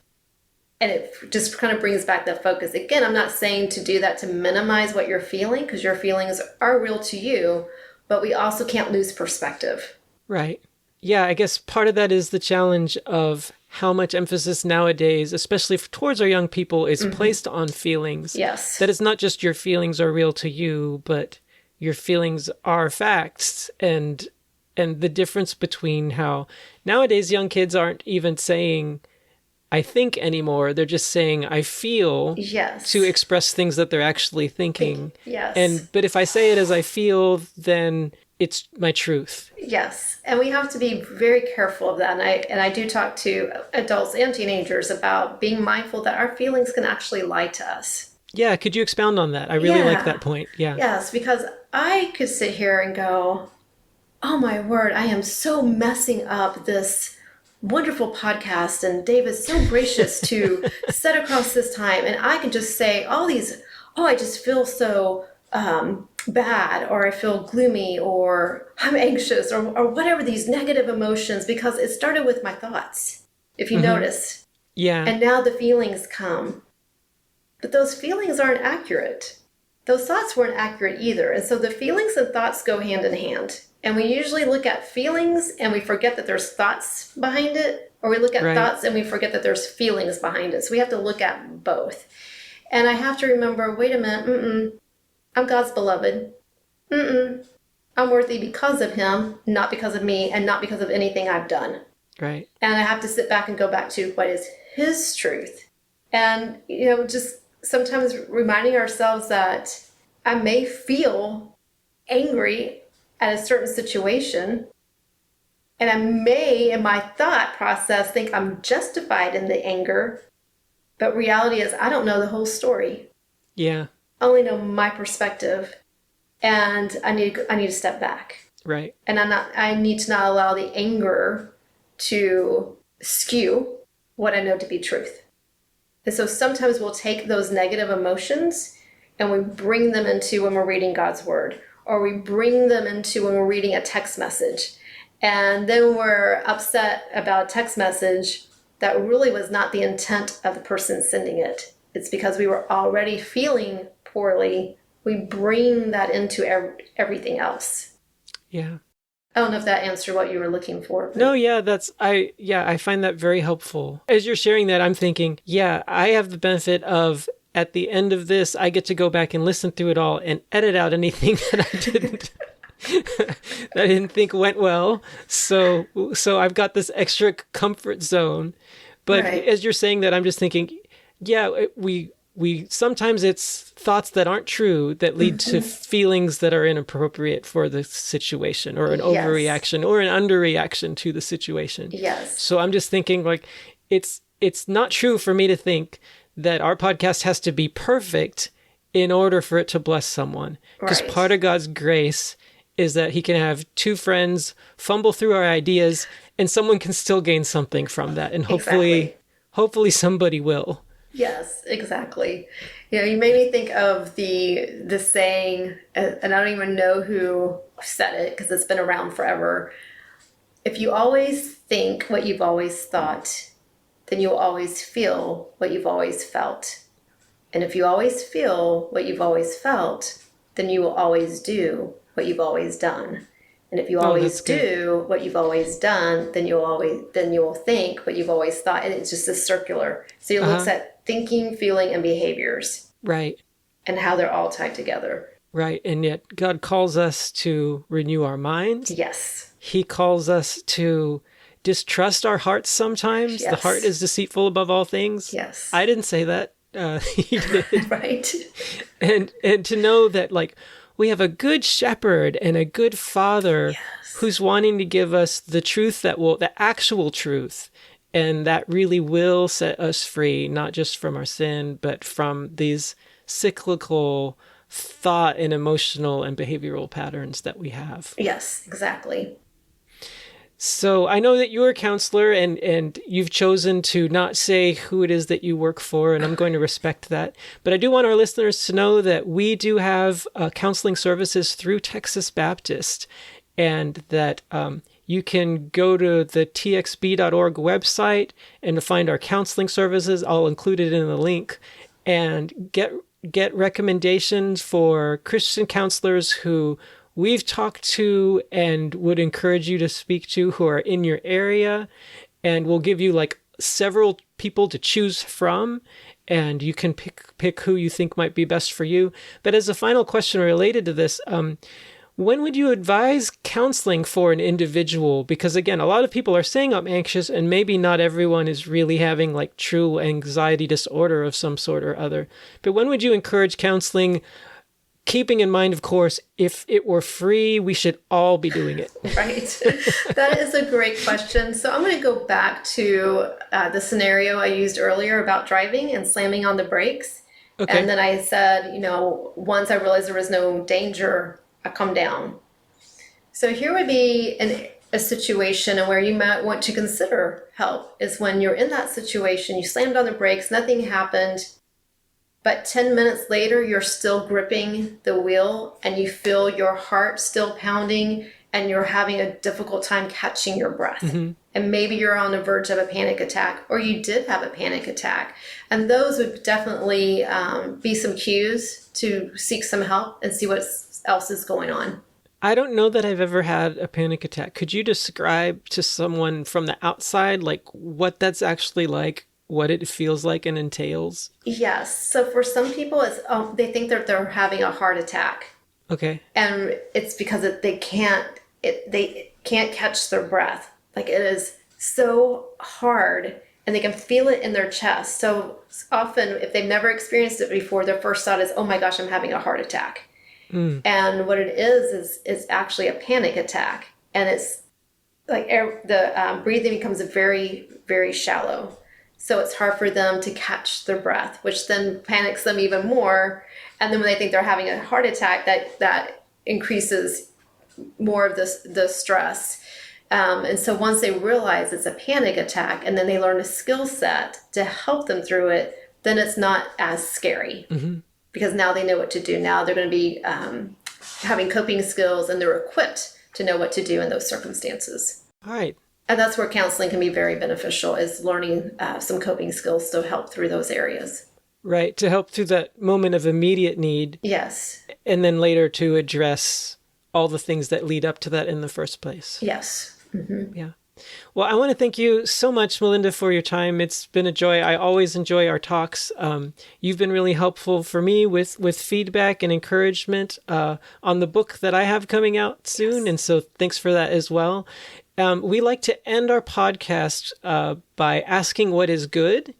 And it just kind of brings back that focus. Again, I'm not saying to do that to minimize what you're feeling, because your feelings are real to you, but we also can't lose perspective. Right. Yeah, I guess part of that is the challenge of how much emphasis nowadays, especially towards our young people, is placed on feelings. Yes. That it's not just your feelings are real to you, but your feelings are facts. And the difference between how nowadays young kids aren't even saying, I think anymore. They're just saying, I feel, Yes. to express things that they're actually thinking. Yes. But if I say it as I feel, then it's my truth. Yes. And we have to be very careful of that. And I do talk to adults and teenagers about being mindful that our feelings can actually lie to us. Yeah, could you expound on that? I really like that point. Yeah. Yes, because I could sit here and go, oh my word, I am so messing up this wonderful podcast, and David's so gracious to set across this time, and I can just say all these, oh, I just feel so bad, or I feel gloomy, or I'm anxious, or whatever, these negative emotions, because it started with my thoughts, if you notice. Yeah. And now the feelings come. But those feelings aren't accurate. Those thoughts weren't accurate either. And so the feelings and thoughts go hand in hand. And we usually look at feelings and we forget that there's thoughts behind it, or we look at thoughts and we forget that there's feelings behind it. So we have to look at both. And I have to remember, wait a minute, I'm God's beloved. I'm worthy because of him, not because of me, and not because of anything I've done. Right. And I have to sit back and go back to what is his truth. And, just sometimes reminding ourselves that I may feel angry at a certain situation, and I may, in my thought process, think I'm justified in the anger, but reality is I don't know the whole story. Yeah. I only know my perspective, and I need to step back. Right. And I need to not allow the anger to skew what I know to be truth. And so sometimes we'll take those negative emotions and we bring them into when we're reading God's word, or we bring them into when we're reading a text message. And then we're upset about a text message that really was not the intent of the person sending it. It's because we were already feeling poorly. We bring that into everything else. Yeah. I don't know if that answered what you were looking for. No, yeah, I find that very helpful. As you're sharing that, I'm thinking, yeah, I have the benefit of, at the end of this, I get to go back and listen through it all and edit out anything that I didn't think went well. So I've got this extra comfort zone. But as you're saying that, I'm just thinking, yeah, we sometimes it's thoughts that aren't true that lead to feelings that are inappropriate for the situation, or an overreaction or an underreaction to the situation. Yes. So I'm just thinking, like, it's not true for me to think that our podcast has to be perfect in order for it to bless someone. Because part of God's grace is that he can have two friends fumble through our ideas and someone can still gain something from that. And hopefully somebody will. Yes, exactly. You made me think of the saying, and I don't even know who said it because it's been around forever. If you always think what you've always thought, then you'll always feel what you've always felt. And if you always feel what you've always felt, then you will always do what you've always done. And if you always do what you've always done, then you'll think what you've always thought. And it's just a circular. So you look at thinking, feeling, and behaviors. Right. And how they're all tied together. Right. And yet God calls us to renew our minds. Yes. He calls us to distrust our hearts sometimes. Yes. The heart is deceitful above all things. Yes. I didn't say that. He did. Right. And to know that, like, we have a good shepherd and a good father who's wanting to give us the truth the actual truth. And that really will set us free, not just from our sin, but from these cyclical thought and emotional and behavioral patterns that we have. Yes, exactly. So I know that you're a counselor and you've chosen to not say who it is that you work for, and I'm going to respect that. But I do want our listeners to know that we do have counseling services through Texas Baptist, and that you can go to the txb.org website and to find our counseling services. I'll include it in the link, and get recommendations for Christian counselors who we've talked to and would encourage you to speak to, who are in your area, and we'll give you like several people to choose from, and you can pick who you think might be best for you. But as a final question related to this, when would you advise counseling for an individual? Because again, a lot of people are saying I'm anxious, and maybe not everyone is really having like true anxiety disorder of some sort or other. But when would you encourage counseling? Keeping in mind, of course, if it were free, we should all be doing it. Right. That is a great question. So I'm going to go back to the scenario I used earlier about driving and slamming on the brakes. Okay. And then I said, once I realized there was no danger, I calmed down. So here would be a situation where you might want to consider help is when you're in that situation, you slammed on the brakes, nothing happened. But 10 minutes later, you're still gripping the wheel and you feel your heart still pounding and you're having a difficult time catching your breath. Mm-hmm. And maybe you're on the verge of a panic attack, or you did have a panic attack. And those would definitely be some cues to seek some help and see what else is going on. I don't know that I've ever had a panic attack. Could you describe to someone from the outside, like what that's actually like? What it feels like and entails? Yes. So for some people, it's they think that they're having a heart attack. Okay. And it's because they can't catch their breath. Like it is so hard, and they can feel it in their chest. So often, if they've never experienced it before, their first thought is, "Oh my gosh, I'm having a heart attack." Mm. And what it is actually a panic attack, and it's like the breathing becomes very, very shallow. So it's hard for them to catch their breath, which then panics them even more. And then when they think they're having a heart attack, that increases more of the stress. And so once they realize it's a panic attack, and then they learn a skill set to help them through it, then it's not as scary. Mm-hmm. Because now they know what to do. Now they're going to be having coping skills, and they're equipped to know what to do in those circumstances. All right. And that's where counseling can be very beneficial, is learning some coping skills to help through those areas. Right, to help through that moment of immediate need. Yes. And then later to address all the things that lead up to that in the first place. Yes. Mm-hmm. Yeah. Well, I want to thank you so much, Malinda, for your time. It's been a joy. I always enjoy our talks. You've been really helpful for me with feedback and encouragement on the book that I have coming out soon. Yes. And so thanks for that as well. We like to end our podcast by asking what is good.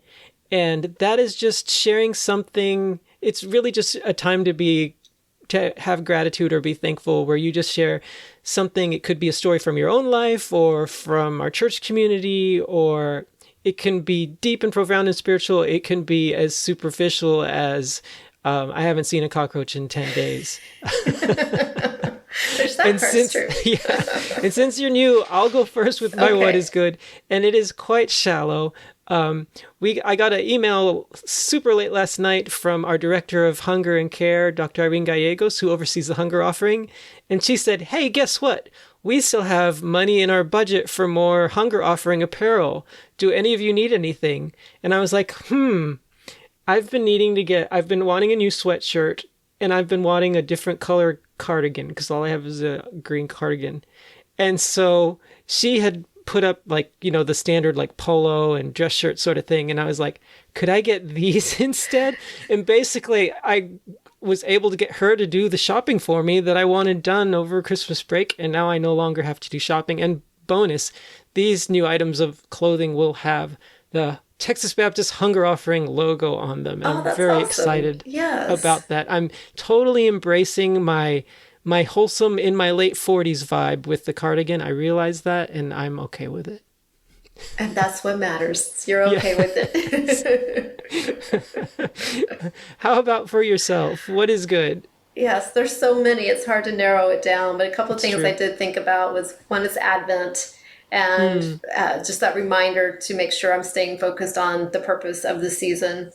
And that is just sharing something. It's really just a time to have gratitude or be thankful, where you just share something. It could be a story from your own life or from our church community, or it can be deep and profound and spiritual. It can be as superficial as I haven't seen a cockroach in 10 days. There's that part's true. Yeah. And since you're new, I'll go first with my what is good. And it is quite shallow. I got an email super late last night from our director of hunger and care, Dr. Irene Gallegos, who oversees the hunger offering. And she said, "Hey, guess what? we still have money in our budget for more hunger offering apparel. Do any of you need anything? And I was like, I've been wanting a new sweatshirt, and I've been wanting a different color cardigan because all I have is a green cardigan. And so she had put up the standard polo and dress shirt sort of thing. And I was like, could I get these instead? And basically I was able to get her to do the shopping for me that I wanted done over Christmas break. And now I no longer have to do shopping. And bonus, these new items of clothing will have the Texas Baptist Hunger Offering logo on them. And I'm very excited about that. I'm totally embracing my wholesome in my late 40s vibe with the cardigan. I realize that, and I'm okay with it. And that's what matters. You're okay with it. How about for yourself? What is good? Yes, there's so many. It's hard to narrow it down. But a couple of things I did think about was, one is Advent. And just that reminder to make sure I'm staying focused on the purpose of the season.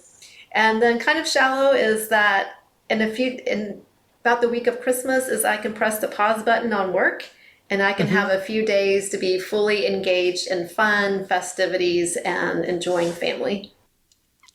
And then kind of shallow is that in about the week of Christmas is I can press the pause button on work, and I can have a few days to be fully engaged in fun, festivities, and enjoying family.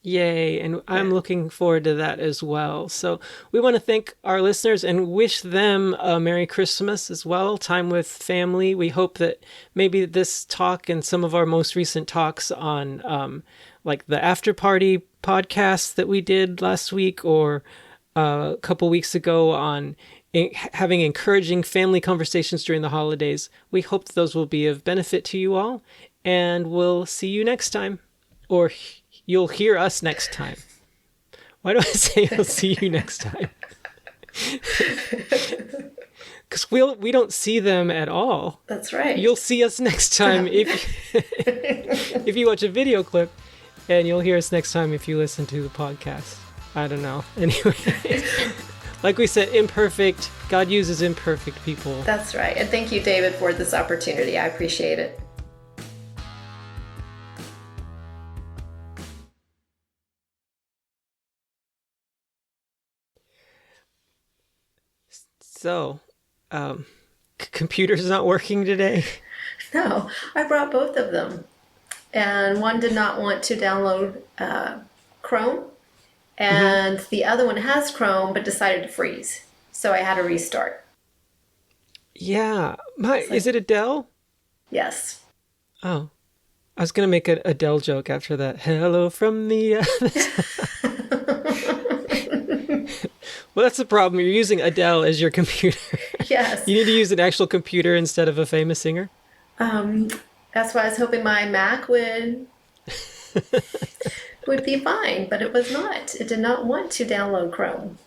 Yay. And I'm looking forward to that as well. So we want to thank our listeners and wish them a Merry Christmas as well, time with family. We hope that maybe this talk and some of our most recent talks on the After Party podcast that we did last week or a couple weeks ago on having encouraging family conversations during the holidays. We hope that those will be of benefit to you all, and we'll see you next time, or you'll hear us next time. Why do I say I'll see you next time? Because we don't see them at all. That's right. You'll see us next time if you watch a video clip, and you'll hear us next time if you listen to the podcast. I don't know. Anyway, like we said, imperfect. God uses imperfect people. That's right. And thank you, David, for this opportunity. I appreciate it. So, computer's not working today? No, I brought both of them. And one did not want to download Chrome. And the other one has Chrome, but decided to freeze. So I had to restart. Yeah. Is it a Dell? Yes. Oh. I was going to make a Dell joke after that. Hello from the... Well, that's the problem. You're using Adele as your computer. Yes. You need to use an actual computer instead of a famous singer. That's why I was hoping my Mac would be fine, but it was not. It did not want to download Chrome.